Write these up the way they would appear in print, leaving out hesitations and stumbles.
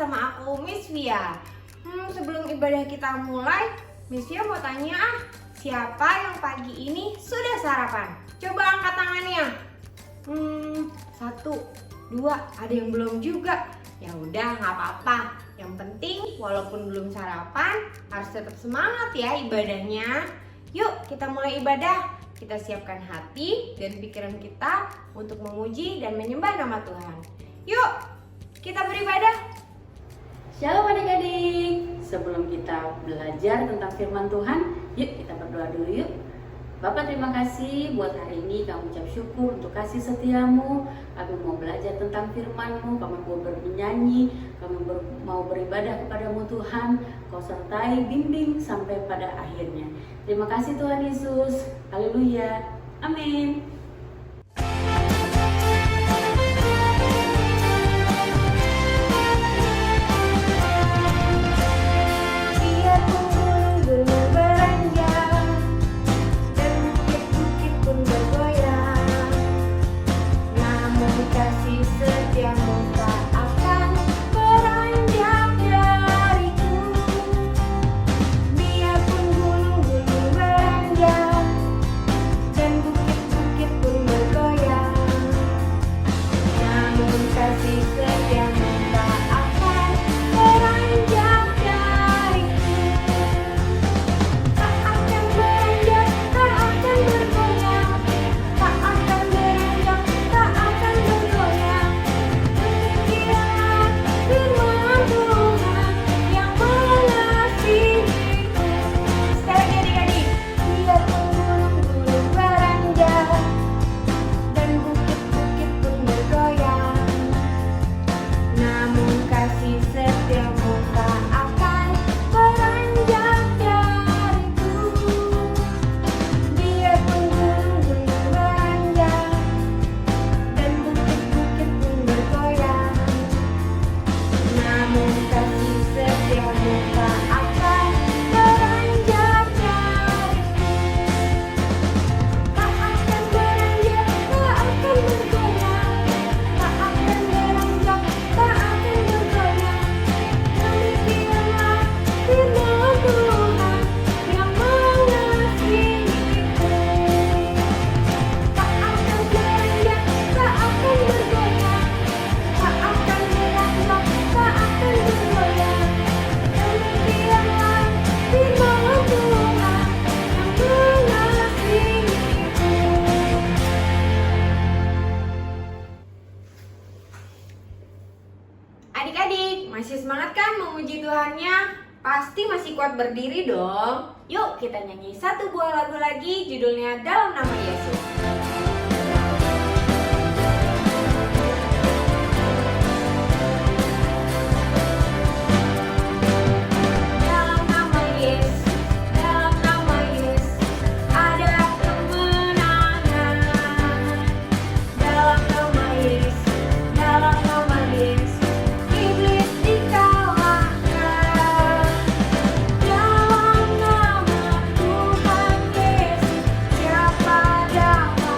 sama aku Miss Via. Sebelum ibadah kita mulai, Miss Via mau tanya siapa yang pagi ini sudah sarapan? Coba angkat tangannya. 1, 2, ada yang belum juga. Ya udah nggak apa-apa. Yang penting walaupun belum sarapan harus tetap semangat ya ibadahnya. Yuk kita mulai ibadah. Kita siapkan hati dan pikiran kita untuk memuji dan menyembah nama Tuhan. Yuk kita beribadah. Shalom adik-adik. Sebelum kita belajar tentang firman Tuhan, yuk kita berdoa dulu yuk. Bapak, terima kasih buat hari ini. Kami ucap syukur untuk kasih setiamu. Kami mau belajar tentang firman-Mu. Kami mau bernyanyi. Kami mau beribadah kepadamu Tuhan. Kau sertai, bimbing sampai pada akhirnya. Terima kasih Tuhan Yesus. Haleluya. Amin. Adik-adik, masih semangat kan memuji Tuhannya? Pasti masih kuat berdiri dong. Yuk kita nyanyi satu buah lagu lagi, judulnya Dalam Nama Yesus. Siapa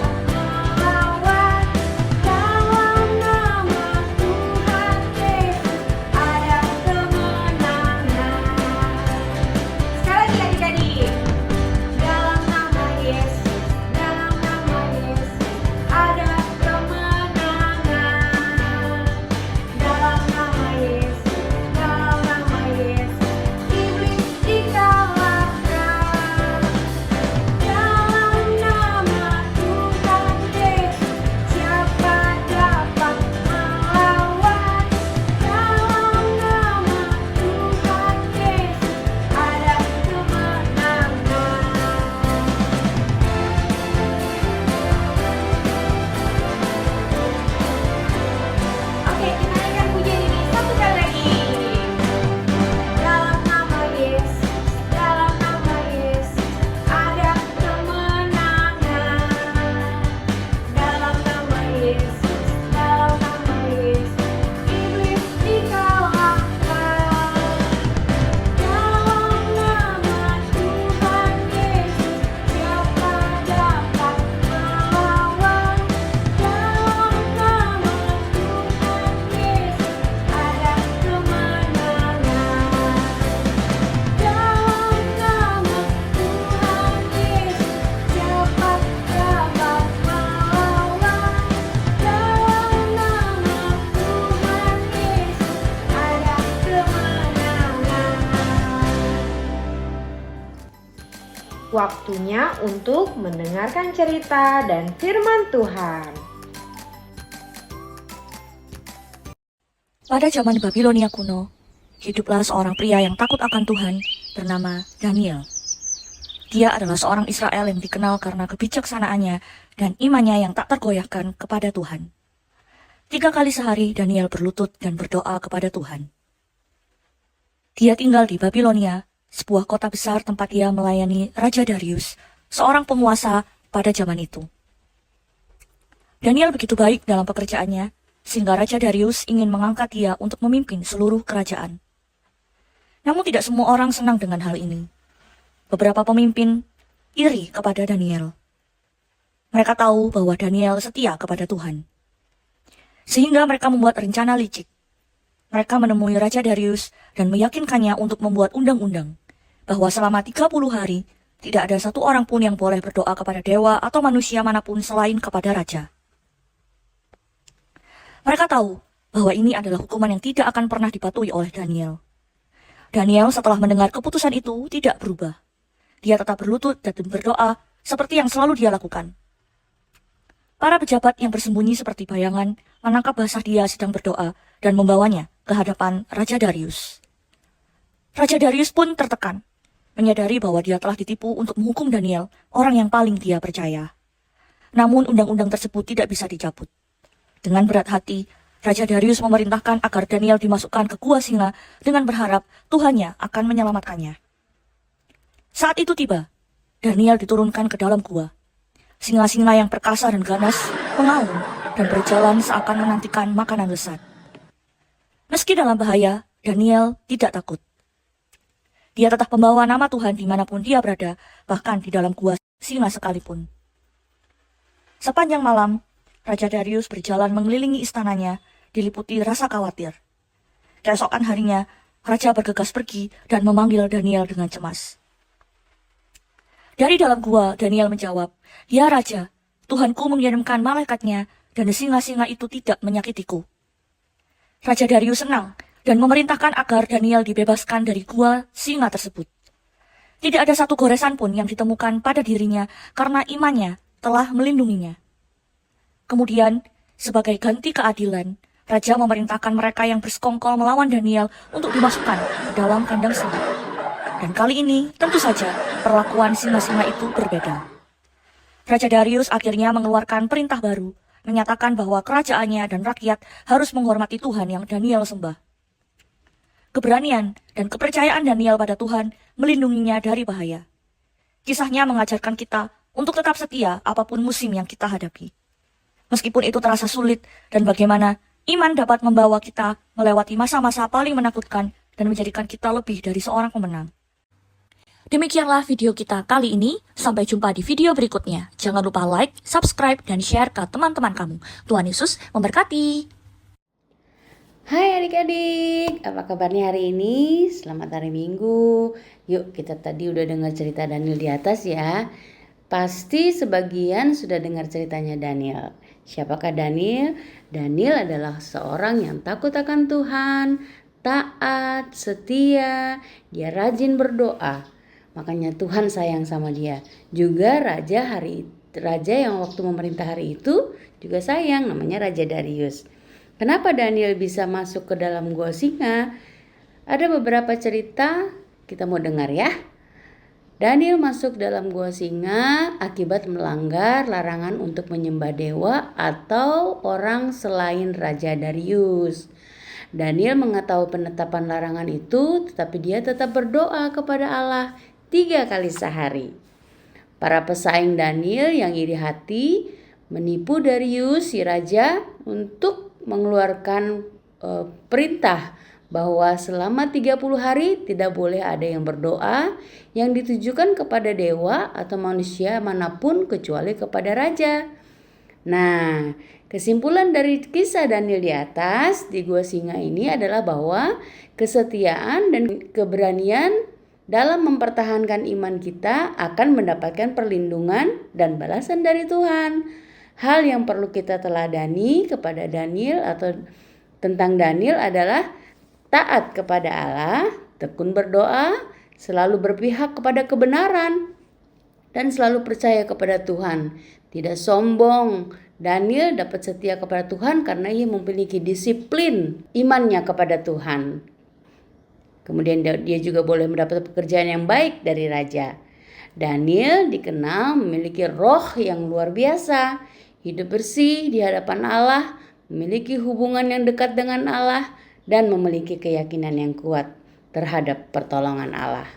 Waktunya untuk mendengarkan cerita dan firman Tuhan. Pada zaman Babilonia kuno, hiduplah seorang pria yang takut akan Tuhan bernama Daniel. Dia adalah seorang Israel yang dikenal karena kebijaksanaannya dan imannya yang tak tergoyahkan kepada Tuhan. 3 kali sehari Daniel berlutut dan berdoa kepada Tuhan. Dia tinggal di Babilonia, sebuah kota besar tempat dia melayani Raja Darius, seorang penguasa pada zaman itu. Daniel begitu baik dalam pekerjaannya, sehingga Raja Darius ingin mengangkat dia untuk memimpin seluruh kerajaan. Namun tidak semua orang senang dengan hal ini. Beberapa pemimpin iri kepada Daniel. Mereka tahu bahwa Daniel setia kepada Tuhan. Sehingga mereka membuat rencana licik. Mereka menemui Raja Darius dan meyakinkannya untuk membuat undang-undang bahwa selama 30 hari tidak ada satu orang pun yang boleh berdoa kepada dewa atau manusia manapun selain kepada raja. Mereka tahu bahwa ini adalah hukuman yang tidak akan pernah dipatuhi oleh Daniel. Daniel setelah mendengar keputusan itu tidak berubah. Dia tetap berlutut dan berdoa seperti yang selalu dia lakukan. Para pejabat yang bersembunyi seperti bayangan menangkap basah dia sedang berdoa dan membawanya ke hadapan Raja Darius. Raja Darius pun tertekan, menyadari bahwa dia telah ditipu untuk menghukum Daniel, orang yang paling dia percaya. Namun undang-undang tersebut tidak bisa dicabut. Dengan berat hati, Raja Darius memerintahkan agar Daniel dimasukkan ke gua singa dengan berharap Tuhannya akan menyelamatkannya. Saat itu tiba, Daniel diturunkan ke dalam gua. Singa-singa yang perkasa dan ganas mengaum dan berjalan seakan menantikan makanan lezat. Meski dalam bahaya, Daniel tidak takut. Dia tetap membawa nama Tuhan dimanapun dia berada, bahkan di dalam gua singa sekalipun. Sepanjang malam, Raja Darius berjalan mengelilingi istananya, diliputi rasa khawatir. Keesokan harinya, Raja bergegas pergi dan memanggil Daniel dengan cemas. Dari dalam gua, Daniel menjawab, "Ya Raja, Tuhanku mengirimkan malaikatnya dan singa-singa itu tidak menyakitiku." Raja Darius senang dan memerintahkan agar Daniel dibebaskan dari gua singa tersebut. Tidak ada satu goresan pun yang ditemukan pada dirinya karena imannya telah melindunginya. Kemudian, sebagai ganti keadilan, Raja memerintahkan mereka yang bersekongkol melawan Daniel untuk dimasukkan ke dalam kandang singa. Dan kali ini, tentu saja, perlakuan singa-singa itu berbeda. Raja Darius akhirnya mengeluarkan perintah baru, menyatakan bahwa kerajaannya dan rakyat harus menghormati Tuhan yang Daniel sembah. Keberanian dan kepercayaan Daniel pada Tuhan melindunginya dari bahaya. Kisahnya mengajarkan kita untuk tetap setia apapun musim yang kita hadapi. Meskipun itu terasa sulit dan bagaimana iman dapat membawa kita melewati masa-masa paling menakutkan dan menjadikan kita lebih dari seorang pemenang. Demikianlah video kita kali ini. Sampai jumpa di video berikutnya. Jangan lupa like, subscribe, dan share ke teman-teman kamu. Tuhan Yesus memberkati. Hai adik-adik, apa kabarnya hari ini? Selamat hari Minggu. Yuk, kita tadi udah dengar cerita Daniel di atas ya. Pasti sebagian sudah dengar ceritanya Daniel. Siapakah Daniel? Daniel adalah seorang yang takut akan Tuhan, taat, setia, dia rajin berdoa. Makanya Tuhan sayang sama dia. Juga raja yang waktu memerintah hari itu juga sayang, namanya Raja Darius. Kenapa Daniel bisa masuk ke dalam gua singa? Ada beberapa cerita, kita mau dengar ya. Daniel masuk dalam gua singa akibat melanggar larangan untuk menyembah dewa atau orang selain Raja Darius. Daniel mengetahui penetapan larangan itu, tetapi dia tetap berdoa kepada Allah 3 kali sehari. Para pesaing Daniel yang iri hati menipu Darius si raja untuk mengeluarkan perintah bahwa selama 30 hari tidak boleh ada yang berdoa yang ditujukan kepada dewa atau manusia manapun kecuali kepada raja. Nah, kesimpulan dari kisah Daniel di atas di gua singa ini adalah bahwa kesetiaan dan keberanian dalam mempertahankan iman kita akan mendapatkan perlindungan dan balasan dari Tuhan. Hal yang perlu kita teladani kepada Daniel atau tentang Daniel adalah taat kepada Allah, tekun berdoa, selalu berpihak kepada kebenaran. dan selalu percaya kepada Tuhan. Tidak sombong. Daniel dapat setia kepada Tuhan karena ia memiliki disiplin imannya kepada Tuhan. Kemudian dia juga boleh mendapat pekerjaan yang baik dari raja. Daniel dikenal memiliki roh yang luar biasa, hidup bersih di hadapan Allah, memiliki hubungan yang dekat dengan Allah, dan memiliki keyakinan yang kuat terhadap pertolongan Allah.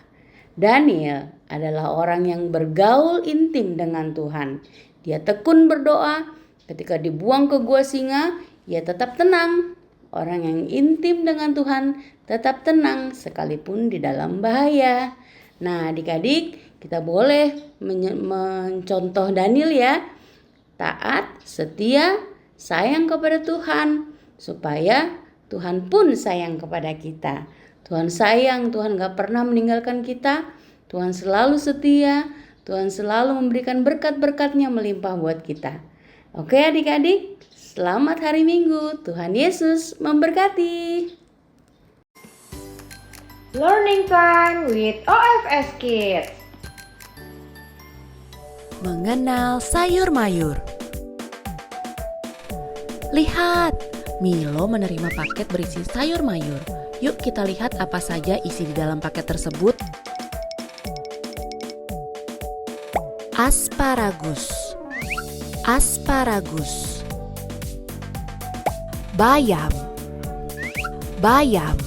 Daniel adalah orang yang bergaul intim dengan Tuhan. Dia tekun berdoa, ketika dibuang ke gua singa, ia tetap tenang. Orang yang intim dengan Tuhan tetap tenang sekalipun di dalam bahaya. Nah, adik-adik, kita boleh mencontoh Daniel ya. Taat, setia, sayang kepada Tuhan, supaya Tuhan pun sayang kepada kita. Tuhan sayang, Tuhan gak pernah meninggalkan kita. Tuhan selalu setia, Tuhan selalu memberikan berkat-berkatnya melimpah buat kita. Oke adik-adik, selamat hari Minggu. Tuhan Yesus memberkati. Learning Fun with OFS Kids. Mengenal sayur mayur. Lihat, Milo menerima paket berisi sayur mayur. Yuk kita lihat apa saja isi di dalam paket tersebut. Asparagus, asparagus. Bayam, bayam.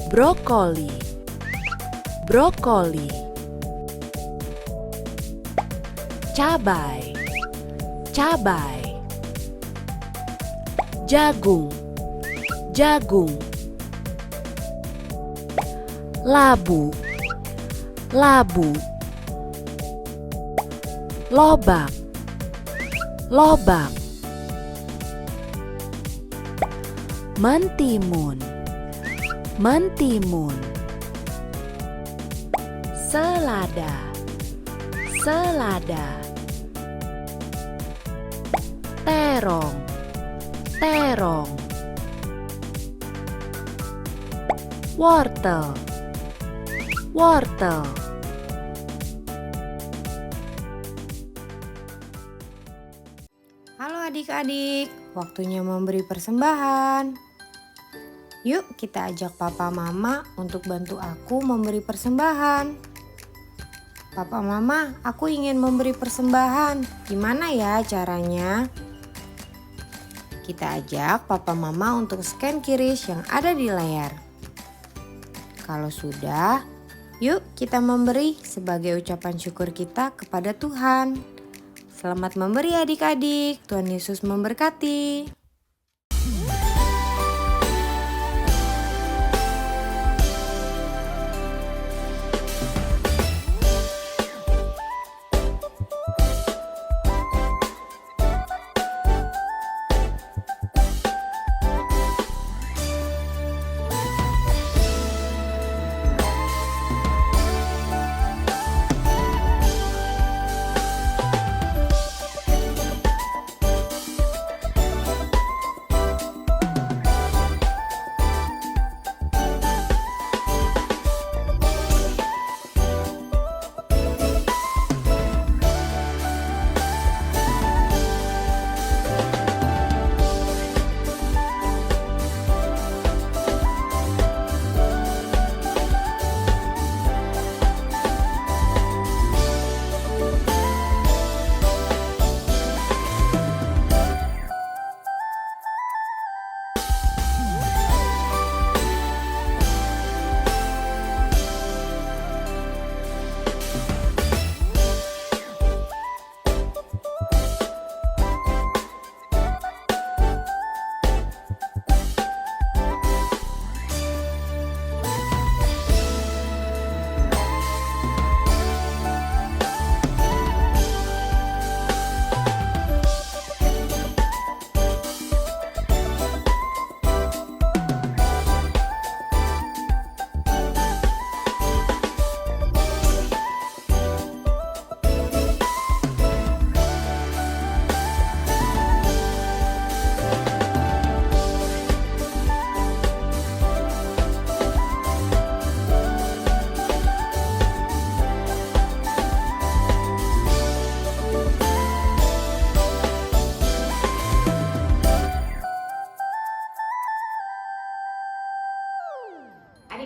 Brokoli, brokoli. Cabai, cabai. Jagung, jagung. Labu, labu. Lobak, lobak. Mentimun, mentimun. Selada, selada. Terong, terong. Wortel, wortel. Halo adik-adik, waktunya memberi persembahan. Yuk kita ajak papa mama untuk bantu aku memberi persembahan. Papa mama, aku ingin memberi persembahan. Gimana ya caranya? Kita ajak papa mama untuk scan QRIS yang ada di layar. Kalau sudah, yuk kita memberi sebagai ucapan syukur kita kepada Tuhan. Selamat memberi adik-adik, Tuhan Yesus memberkati.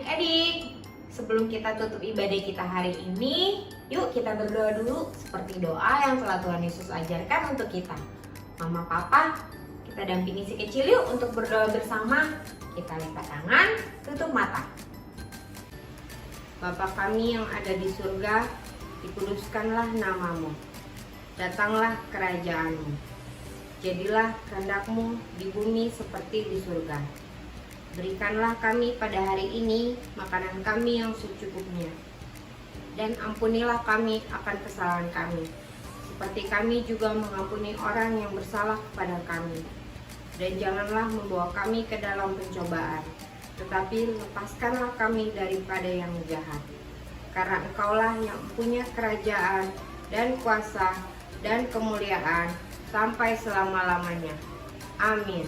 Adik-adik, sebelum kita tutup ibadah kita hari ini, yuk kita berdoa dulu seperti doa yang telah Tuhan Yesus ajarkan untuk kita. Mama, Papa, kita dampingi si kecil yuk untuk berdoa bersama. Kita lipat tangan, tutup mata. Bapa kami yang ada di surga, dikuduskanlah namamu. Datanglah kerajaanmu. Jadilah kehendak-Mu di bumi seperti di surga. Berikanlah kami pada hari ini makanan kami yang secukupnya. Dan ampunilah kami akan kesalahan kami, seperti kami juga mengampuni orang yang bersalah kepada kami. Dan janganlah membawa kami ke dalam pencobaan, tetapi lepaskanlah kami daripada yang jahat. Karena Engkaulah yang punya kerajaan dan kuasa dan kemuliaan sampai selama-lamanya. Amin.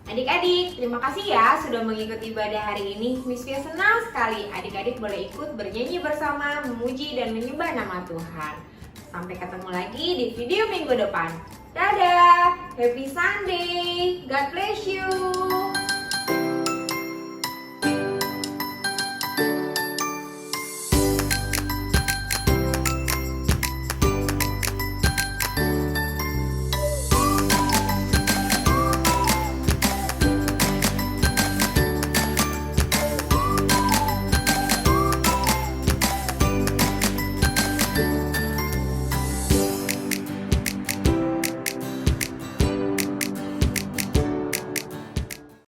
Adik-adik, terima kasih ya sudah mengikuti ibadah hari ini. Miss Via senang sekali adik-adik boleh ikut bernyanyi bersama, memuji dan menyembah nama Tuhan. Sampai ketemu lagi di video minggu depan. Dadah, happy Sunday, God bless you.